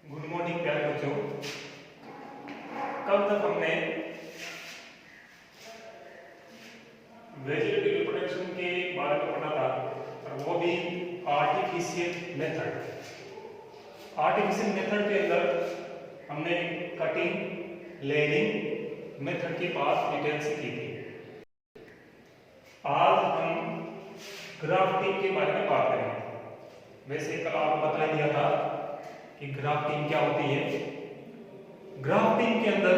Good morning प्यारे बच्चों। कल तक हमने वेजिटेटिव रिप्रोडक्शन के बारे में पढ़ा था, और वो भी आर्टिफिशियल मेथड। आर्टिफिशियल मेथड के अंदर हमने कटिंग, लेयरिंग मेथड की बात डिटेल से की थी। आज हम ग्राफ्टिंग के बारे में बात करेंगे। वैसे कल आपको बता दिया था कि ग्राफ्टिंग क्या होती है। ग्राफ्टिंग के अंदर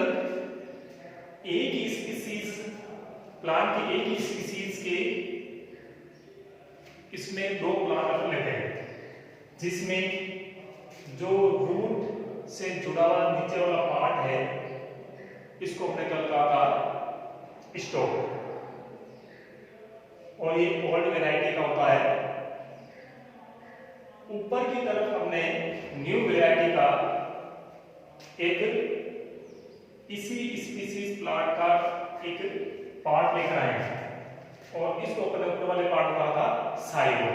एक ही स्पीसीज, प्लांट के एक ही स्पीसीज के इसमें दो प्लांट लेते हैं, जिसमें जो रूट से जुड़ा हुआ नीचे वाला पार्ट है इसको हमने कल कहा था स्टॉक, और ये ओल्ड वैरायटी का होता है। ऊपर की तरफ हमने न्यू वैरायटी का एक इसी स्पीसीज प्लांट का एक पार्ट लेकर आए हैं, और इसको अपने ऊपर वाले पार्ट का था साइलो।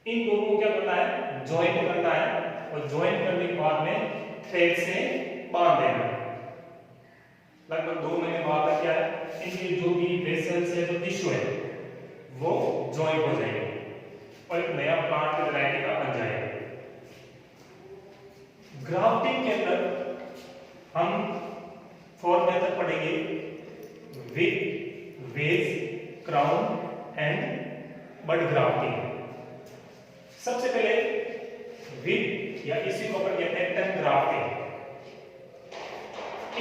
इन दोनों को क्या करना है, ज्वाइन करना है, और ज्वाइन करने के बाद में थ्रेड से बांध देना है। लगभग 2 महीने बाद क्या है, इनके जो भी वेसल्स है, जो टिश्यू है, वो ज्वाइन हो जाएंगे और एक नया प्लांट की वैरायटी का बन जाएगा। ग्राफ्टिंग के अंदर हम 4 मेथड पढ़ेंगे: whip, wedge, crown and bud grafting. सबसे पहले विग, या इसी को अपन कहते हैं टंग ग्राफ्टिंग।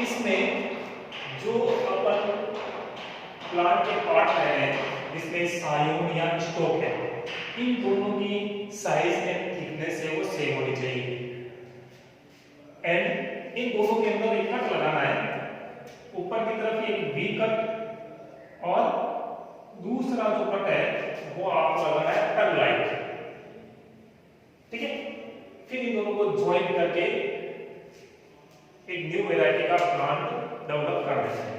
इसमें जो अपन प्लांट के पार्ट रहे हैं, जिसमें सायोन या स्टॉक है, इन दोनों की साइज एंड थिकनेस है वो सेम होनी चाहिए। एंड इन दोनों के अंदर एक कट लगाना है। ऊपर की तरफ एक वी कट, और दूसरा जो कट है वो आपको लगाना है टग लाइन। ठीक है, फिर इन दोनों को ज्वाइन करके एक न्यू वैरायटी का प्लांट डेवलप कर देना है।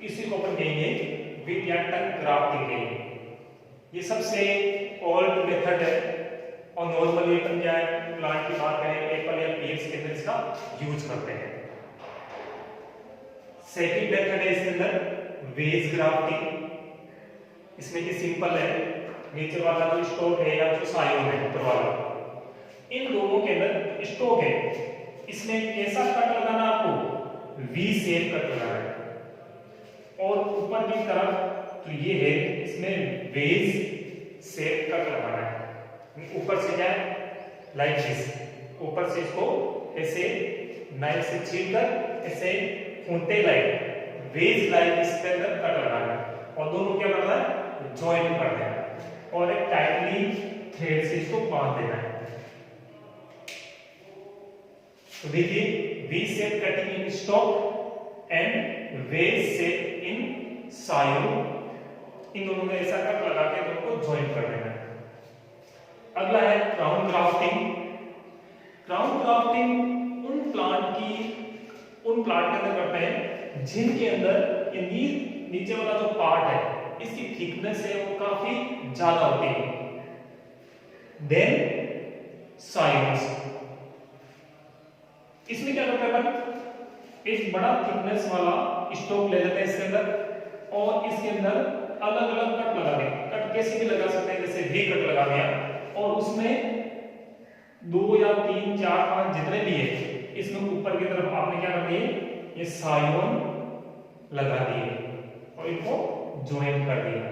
इसी को अपन कहेंगे विग या टंग ग्राफ्टिंग कहेंगे। ये सबसे ओल्ड मेथड है, और नॉर्मली अपन क्या है, प्लांट की बात करें एप्पल या पीएस के अंदर इसका यूज करते हैं। सेकंड मेथड है इसके अंदर वेज ग्राफ्टिंग। इसमें कि सिंपल है, नीचे वाला जो स्टॉक है या जो सायोन है ऊपर वाला, इन दोनों के अंदर स्टॉक है, इसमें कैसा कट लगाना आपको, वी शेप कट लगाना है। और ऊपर की तरफ तो ये है, इसमें वेज शेप कट लगाना है। ऊपर से क्या है, लाइक दिस, ऊपर से इसको ऐसे नाइफ से छील कर ऐसे खूंटे लाइक वेज लाइक इसके अंदर कट लगाना है, और दोनों क्या करना है, ज्वाइन कर देना है, और एक टाइटली थ्रेड से इसको बांध देना है। तो देखिए, V shape cutting in stock and wedge shape in scion, इन दोनों में ऐसा कट लगा के दोनों को ज्वाइन कर देना है। अगला है क्राउन ग्राफ्टिंग। क्राउन ग्राफ्टिंग उन प्लांट के अंदर करते हैं जिनके अंदर ये नीचे वाला जो पार्ट है, इसकी थिकनेस है वो काफी ज्यादा होती है देन साइंस। इसमें क्या करते हैं अपन, एक बड़ा थिकनेस वाला स्टॉक ले लेते हैं इसके अंदर, और इसके अंदर अलग अलग कट लगा दें। कट कैसे भी लगा सकते हैं, जैसे वी कट लगा दिया, और उसमें 2 या 3, 4, 5 जितने भी है, इसमें ऊपर की तरफ आपने क्या कर दिए, ये सायोन लगा दिए और इनको ज्वाइन कर दिया।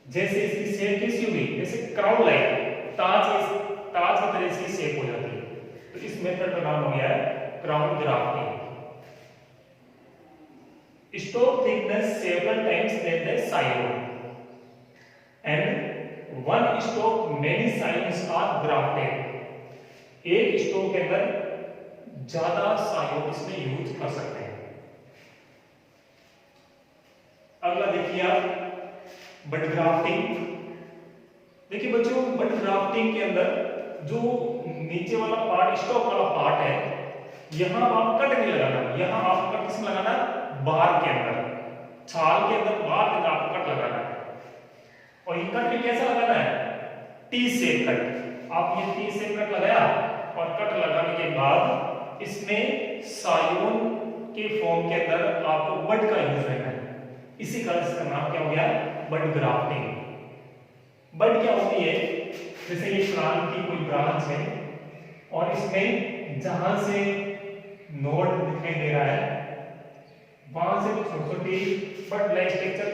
जैसे इसकी शेप कैसी हुई, जैसे क्राउन लाइक, ताज की तरह इसकी शेप हो जाती है। तो इस मेथड का नाम हो गया है crown grafting. Stalk thickness several times than the scion, and one stalk many scions are grafted। एक स्टॉक के अंदर ज्यादा सायोन इसमें यूज कर सकते हैं। अगला देखिए आप, बड ग्राफ्टिंग। देखिए बच्चों, बड ग्राफ्टिंग के अंदर जो नीचे वाला पार्ट, स्टॉक वाला पार्ट है, यहां आप कट नहीं लगाना, यहां आप कट किसमें लगाना, बार के अंदर, छाल के अंदर, बार के अंदर आपको कट लगाना है। और ये कट भी कैसा लगाना है, टी शेप कट। आप ये टी शेप कट लगाया, और कट लगाने के बाद इसमें सायोन के फॉर्म के अंदर आपको बड का यूज करना है। इसी कारण इसका नाम क्या हो गया, बड ग्राफ्टिंग। बड क्या होती है, जैसे ये प्लांट की कोई ब्रांच है और इसमें जहां से नोड दिखाई दे रहा है वहां से छोटी छोटी बड लाइक स्ट्रक्चर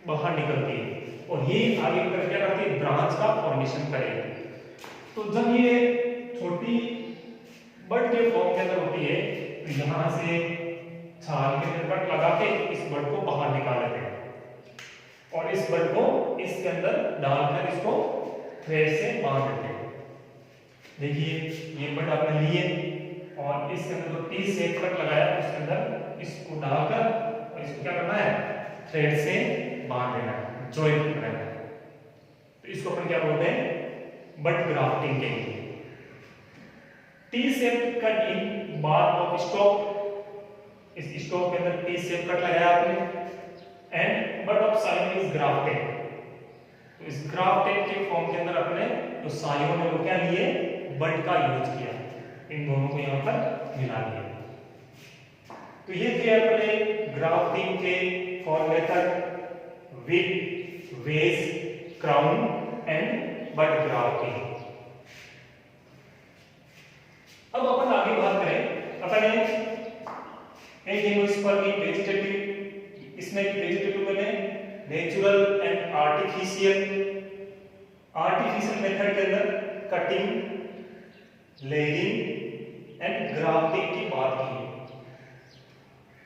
बाहर निकलती है और ये आगे बढ़कर क्या करती है, ब्रांच का फॉर्मेशन करेगी। तो जब ये छोटी बड के फॉर्म के अंदर होती है तो यहां से छाल के अंदर कट लगा के इस बड को बाहर निकाल लेते हैं और इस बड को इसके अंदर डालकर इसको थ्रेड से बांध देते हैं। देखिए ये बड आपने लिए और इसके अंदर जो टी शेप कट लगाया उसके अंदर इसको डालकर और इसको क्या करना है, थ्रेड से बांध देना है, जॉइंट करना है। तो इसको अपन क्या बोलते हैं, बड ग्राफ्टिंग के लिए। T shape cut in bar of stock, इस स्टॉक के अंदर टी शेप कट लगाया आपने and bud of scion is grafted. तो इस ग्राफ्टेड के फॉर्म के अंदर अपने तो सायोन ने वो क्या लिए, बड का यूज किया, इन दोनों को यहां पर मिला दिया। तो ये थे अपने ग्राफ्टिंग के four method whip, wedge, crown and bud grafting. अब अपन आगे बात करें, अपन एक जिम्नोस्पर्म वेजिटेटिव, इसमें वेजिटेटिव में नेचुरल एंड आर्टिफिशियल मेथड के अंदर कटिंग, लेयरिंग एंड ग्राफ्टिंग की बात की।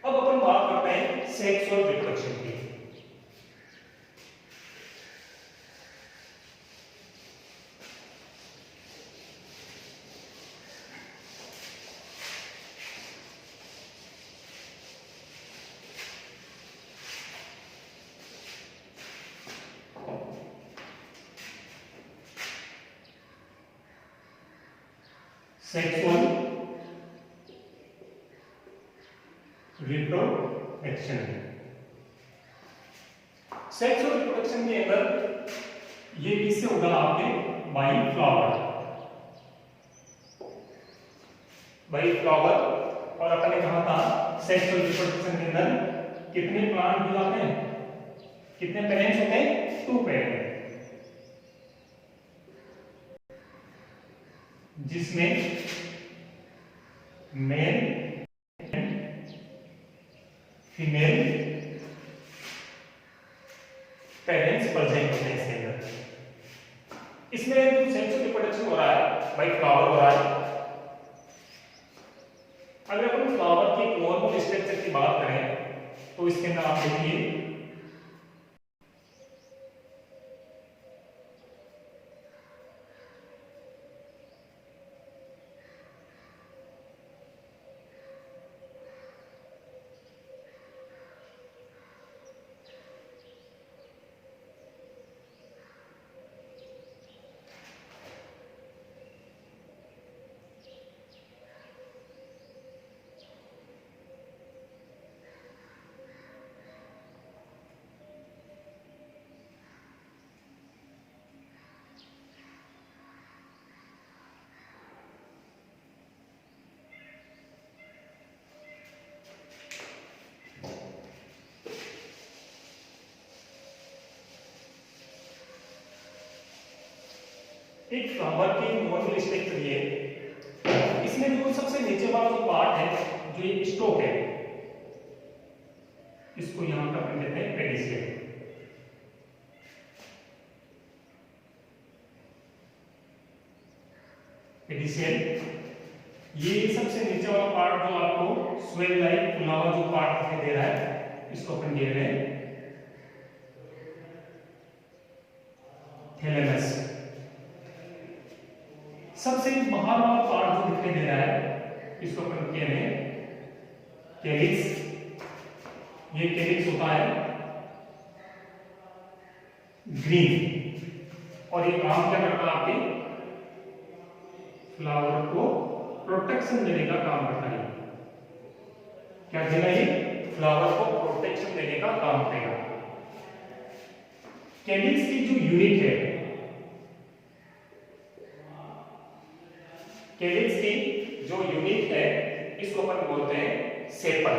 अब अपन बात करते हैं सेक्सुअल रिप्रोडक्शन की। सेक्सुअल रिप्रोडक्शन, सेक्सुअल रिप्रोडक्शन के अंदर ये किससे होगा, आपके बाई फ्लावर, बाई फ्लावर। और अपन ने कहा था सेक्सुअल रिप्रोडक्शन के अंदर कितने प्लांट हो जाते हैं, कितने पेरेंट्स होते हैं, 2 पेरेंट्स, जिसमें मेल फीमेल पेरेंट्स प्रेजेंट होते हैं इसके अंदर। इसमें जो सेक्सुअल रिप्रोडक्शन हो रहा है बाय फ्लावर हो रहा है। अगर अपन फ्लावर की नॉर्मल स्ट्रक्चर की बात करें तो इसके अंदर आप देखिए एक फ्लावर की नॉर्मल स्ट्रक्चर ये, इसमें जो सबसे नीचे वाला जो पार्ट है, जो ये स्टोक है, इसको यहां पर अपन कहते हैं पेडिसियल। पेडिसियल ये सबसे नीचे वाला पार्ट जो आपको स्वेल लाइक फ्लावर जो पार्ट दिखाई दे रहा है, इसको अपन कह रहे हैं थैलेमस। सबसे बाहर वाला पार्ट जो दिखाई दे रहा है, इसको अपन कह रहे हैं कैलिक्स। ये कैलिक्स होता है ग्रीन और ये काम क्या करता है, आपके फ्लावर को प्रोटेक्शन देने का काम करता है। क्या देना, ये फ्लावर को प्रोटेक्शन देने का काम करेगा। कैलिक्स की जो यूनिट है कैलिक्स की जो यूनिट है इसको अपन बोलते हैं सेपल।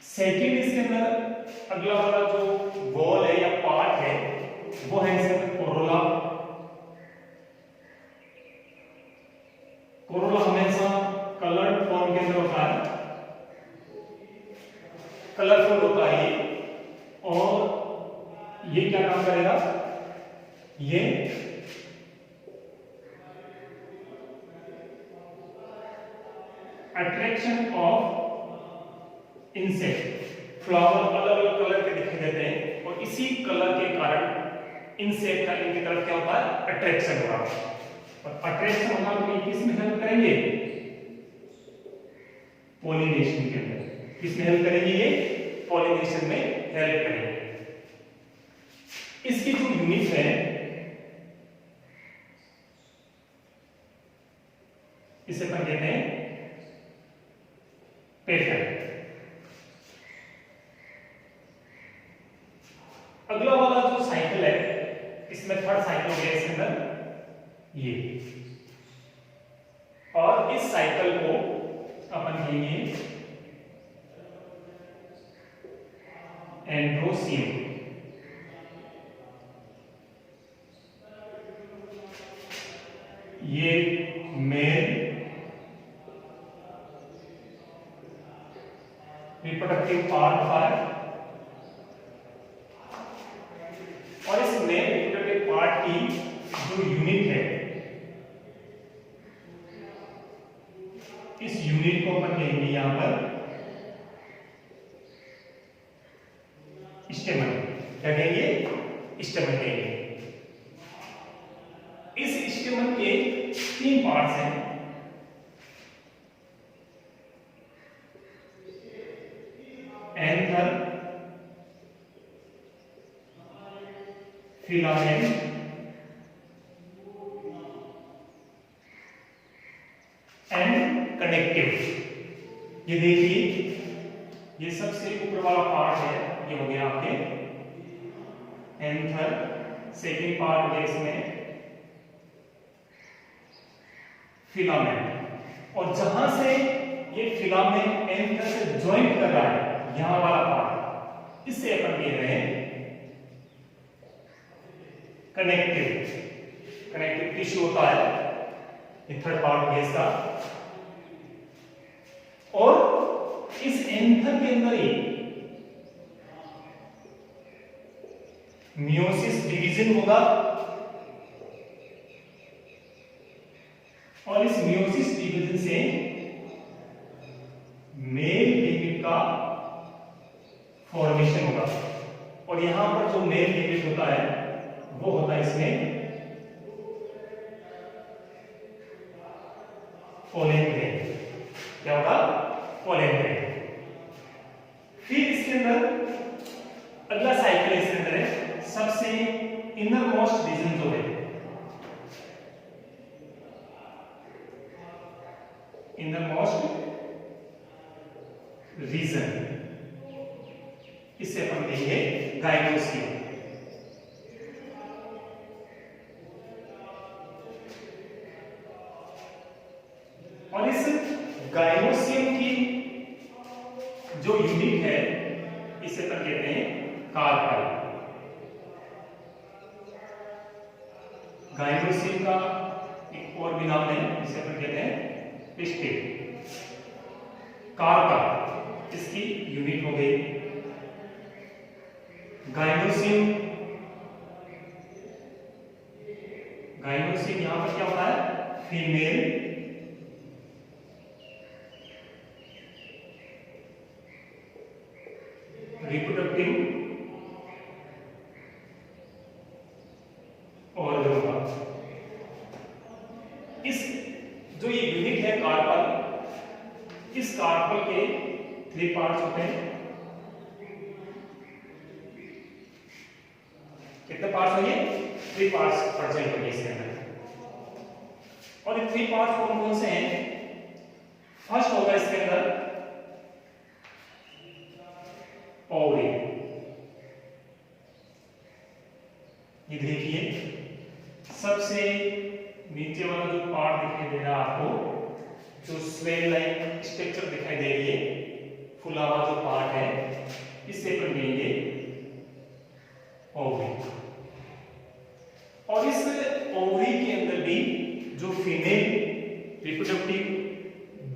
सेकेंड इसके अंदर अगला वाला जो वॉल है या पार्ट है वो है इसके अंदर कोरोला। कोरोला हमेशा कलर्ड फॉर्म के अंदर होता है, कलरफुल होता है ये। और ये क्या काम करेगा, ये अट्रैक्शन ऑफ इंसेक्ट, फ्लावर अलग अलग कलर के दिखाई देते हैं और इसी कलर के कारण इंसेक्ट का इनकी तरफ क्या होता है, अट्रैक्शन होगा। और अट्रैक्शन होगा तो ये किस में हेल्प करेंगे, पॉलिनेशन के अंदर। किसमें हेल्प करेंगे, ये पॉलिनेशन में हेल्प करेंगे। इसकी जो यूनिट है इसे अपन कहते हैं पेटल। अगला वाला जो साइकिल है इसमें थर्ड साइकिल हो गया इसके अंदर ये, और इस साइकिल को अपन कहेंगे एंड्रोसियम। ये मेल रिप्रोडक्टिव पार्ट होता है और इस मेल रिप्रोडक्टिव पार्ट की जो यूनिट है इस यूनिट को अपन कहेंगे यहां पर स्टेमन। क्या कहेंगे, स्टेमन कहेंगे। इस स्टेमन के 3 पार्ट्स हैं, एंथर, फिलामेंट एंड कनेक्टिव। ये देखिए ये सबसे ऊपर वाला पार्ट है, ये हो गया आपके एंथर। सेकेंड पार्ट हो गया इसमें फिलामेंट, और जहां से ये फिलामेंट एंथर से ज्वाइंट कर रहा है यहां वाला पार्ट, इससे अपन कह रहे हैं कनेक्टिव। कनेक्टिव टिश्यू होता है, ये थर्ड पार्ट है इसका। और इस एंथर के अंदर ही मियोसिस डिवीजन होगा और इस मियोसिस डिवीजन से मेल गैमेट का फॉर्मेशन होगा। और यहां पर जो मेल गैमेट होता है वो होता है इसमें पोलन ग्रेन। क्या होगा, पोलन ग्रेन। फिर इसके अंदर अगला साइकिल इसके अंदर है सबसे इनर मोस्ट रीजन जो है, इनर मोस्ट रीजन, इसे अपन कहेंगे गाइनोसियम। और इस गाइनोसियम की जो यूनिट है इसे अपन कहते हैं कार्पल। गाइनोसियम का एक और भी नाम है, इसे अपन कहते हैं पिस्टिल। कार्पल इसकी यूनिट हो गई। गाइनोसियम, गाइनोसियम यहां पर क्या होता है, फीमेल रिप्रोडक्टिव ऑर्गन का। इस जो ये यूनिट है कार्पल, इस कार्पल के 3 पार्ट्स होते हैं। कितने पार्ट्स होंगे, 3 पार्ट्स प्रेजेंट होंगे इसके अंदर। और ये 3 पार्ट्स कौन कौन से हैं, फर्स्ट होगा इसके अंदर ओवरी, सबसे नीचे वाला जो पार्ट दिखाई दे रहा है आपको, जो स्वेल लाइक स्ट्रक्चर दिखाई दे रही है, फुला हुआ जो पार्ट है, इससे कहेंगे ओवरी। और इस ओवरी के अंदर भी जो फीमेल रिप्रोडक्टिव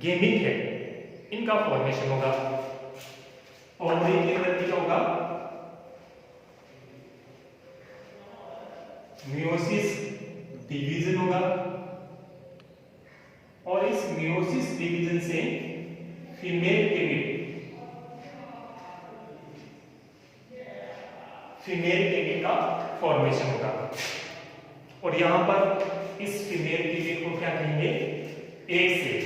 गेमिंग है, इनका फॉर्मेशन होगा। ओवरी के अंदर क्या होगा? मियोसिस डिवीजन होगा, और इस मियोसिस डिवीजन से फीमेल केमिक का फॉर्मेशन होगा। और यहां पर इस फीमेल केमिक को क्या कहेंगे? एक सेल।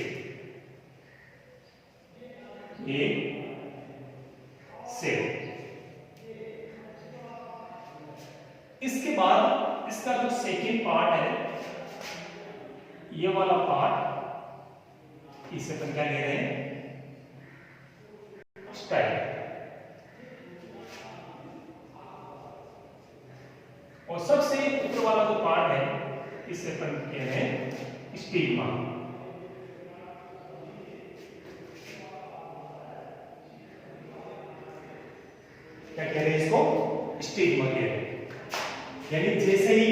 इसके बाद इसका जो सेकेंड पार्ट है, ये वाला पार्ट, इसे अपन क्या ले रहे हैं? स्टाइल। और सबसे ऊपर वाला जो पार्ट है, इसे अपन कह रहे हैं स्टिग्मा। क्या कह रहे हैं इसको? स्टिग्मा कह रहे हैं। यानी जैसे ही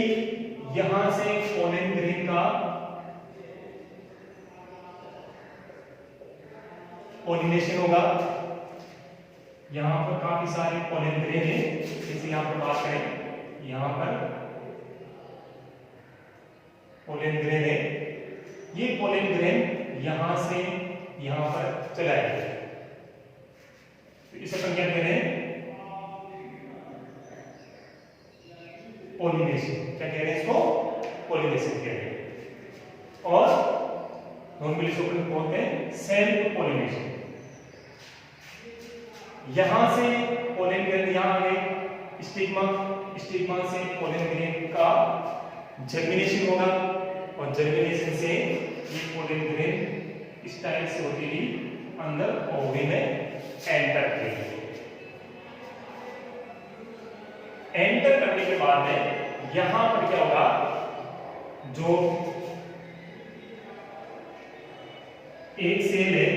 यहां से पोलन ग्रेन का पोलिनेशन होगा, यहां पर काफी सारे पोलन ग्रेन है, जैसे यहां पर बात करें, यहां पर पोलन ग्रेन है, ये पोलन ग्रेन यहां से यहां पर चला जाएगा। तो इसे अपन क्या कह रहे हैं? पोलिनेशन। क्या कह रहे हैं इसको? पोलिनेशन कह रहे हैं। और नॉर्मली इसको अपन बोलते हैं सेल्फ पोलिनेशन। यहां से पोलन ग्रेन यहां आ गए, स्टिग्मा से पोलन ग्रेन का जर्मिनेशन होगा, और जर्मिनेशन से ये पोलन ग्रेन इस टाइप से होती हुई अंदर ओवरी में एंटर करेगी। एंटर करने के बाद में यहां पर क्या होगा? जो एक सेल है,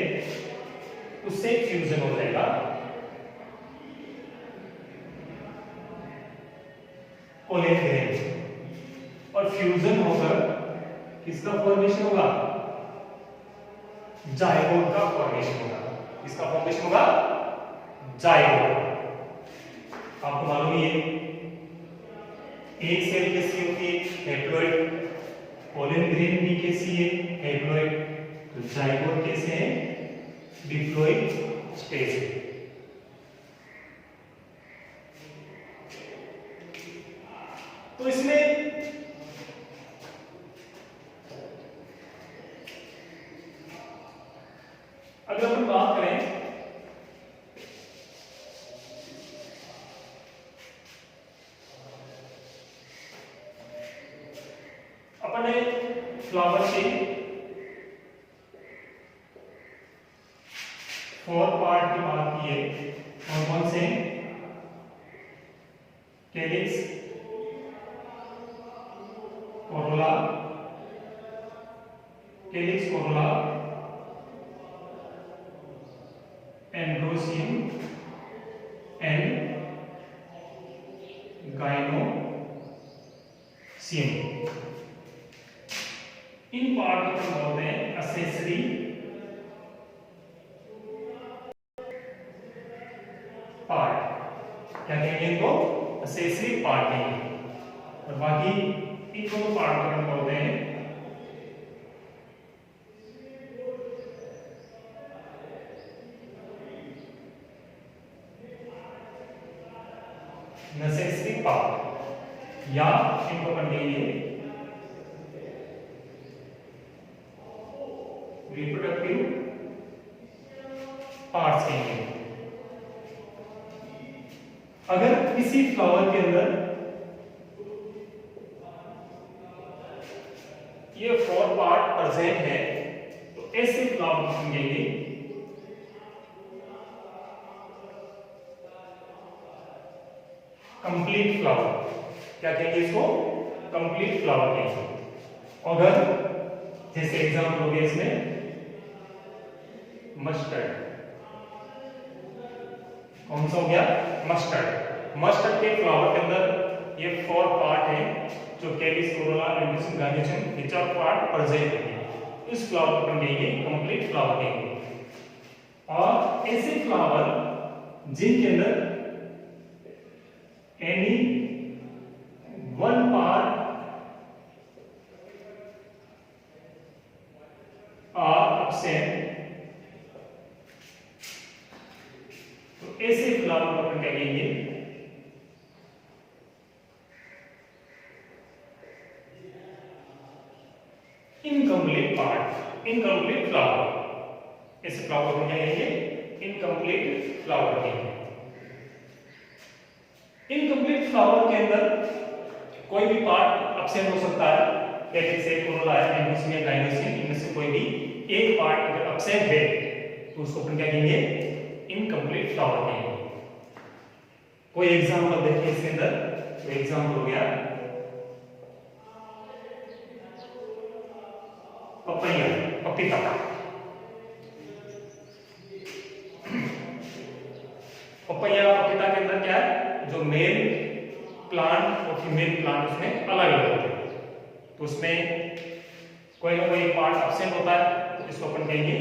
उससे फ्यूजन हो जाएगा, पोलन ग्रेन, और फ्यूजन होकर किसका फॉर्मेशन होगा? जाइगोट का फॉर्मेशन होगा। किसका फॉर्मेशन होगा? जाइगोट। आपको मालूम ही है, एक सेल कैसी होती है? हैप्लॉइड। पोलन ग्रेन भी कैसी है? हैप्लॉइड। तो जाइगोट कैसे है? डिप्लॉइड स्टेज है। तो इसमें अगर अपन बात करें, अपन ने फ्लावर के 4 पार्ट की बात की है। कौन से? Calyx, Corolla, androecium and gynoecium. In part को बोलते हैं असेसरी पार्ट। क्या कहेंगे इनको? असेसरी पार्ट कहेंगे। और बाकी इन दोनों पार्ट को हम बोलते हैं नेसेसरी पार्ट, या इनको अपन कहेंगे रिप्रोडक्टिव पार्ट्स कहेंगे। अगर किसी फ्लावर के अंदर ये 4 पार्ट प्रेजेंट है, तो ऐसे फ्लावर को हम कहेंगे कंप्लीट फ्लावर। क्या कहेंगे इसको? कंप्लीट फ्लावर केंद्र। अगर जैसे एग्जाम्पल हो गया इसमें मस्टर्ड, कौन सा हो गया मस्टर्ड। मस्टर्ड के फ्लावर के अंदर ये 4 पार्ट है जो calyx corolla and garnishing which are part present है। इस फ्लावर को कहेंगे कंप्लीट फ्लावर कहेंगे। और ऐसे फ्लावर जिनके अंदर any one part are absent, तो ऐसे फ्लावर को अपन कहेंगे इनकम्प्लीट पार्ट, इनकम्प्लीट फ्लावर। ऐसे फ्लावर को कहेंगे इनकम्प्लीट फ्लावर कहेंगे। इनकम्प्लीट फ्लावर के अंदर कोई भी पार्ट एब्सेंट हो सकता है, जैसे कोरोला है, एंडोसिया, गाइनोसिया, इनमें से कोई भी एक पार्ट अगर एब्सेंट है तो उसको अपन क्या कहेंगे इनकम्प्लीट फ्लावर कहेंगे। कोई एग्जांपल देखिए इसके अंदर, तो एग्जांपल हो गया पपैया, पपीता। पपैया पपीता के अंदर क्या है, जो मेल प्लांट और फीमेल प्लांट उसमें अलग अलग होते हैं, तो उसमें कोई ना कोई पार्ट एब्सेंट होता है, तो इसको अपन कहेंगे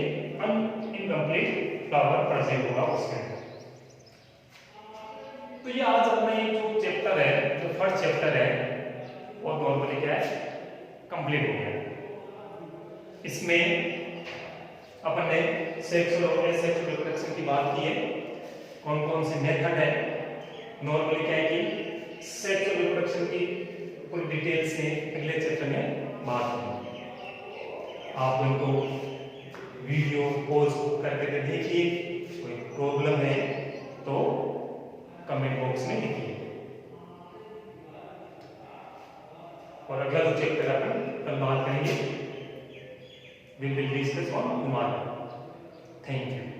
इनकम्प्लीट फ्लावर प्रेजेंट होगा उसमें। तो ये आज अपना ये जो चैप्टर है, जो फर्स्ट चैप्टर है, वो नॉर्मली क्या है कंप्लीट हो गया। इसमें अपन ने सेक्सुअल और एसेक्सुअल रिप्रोडक्शन की बात की है, कौन कौन से मेथड है। नॉर्मली क्या है कि सेक्सुअल रिप्रोडक्शन की पूरी डिटेल से अगले चैप्टर में बात होगी। आप उनको वीडियो पॉज करके देखिए, कोई प्रॉब्लम है तो कमेंट बॉक्स में लिखिए। और अगला जो चैप्टर अपन कल बात करेंगे, we will discuss on tomorrow. Thank you.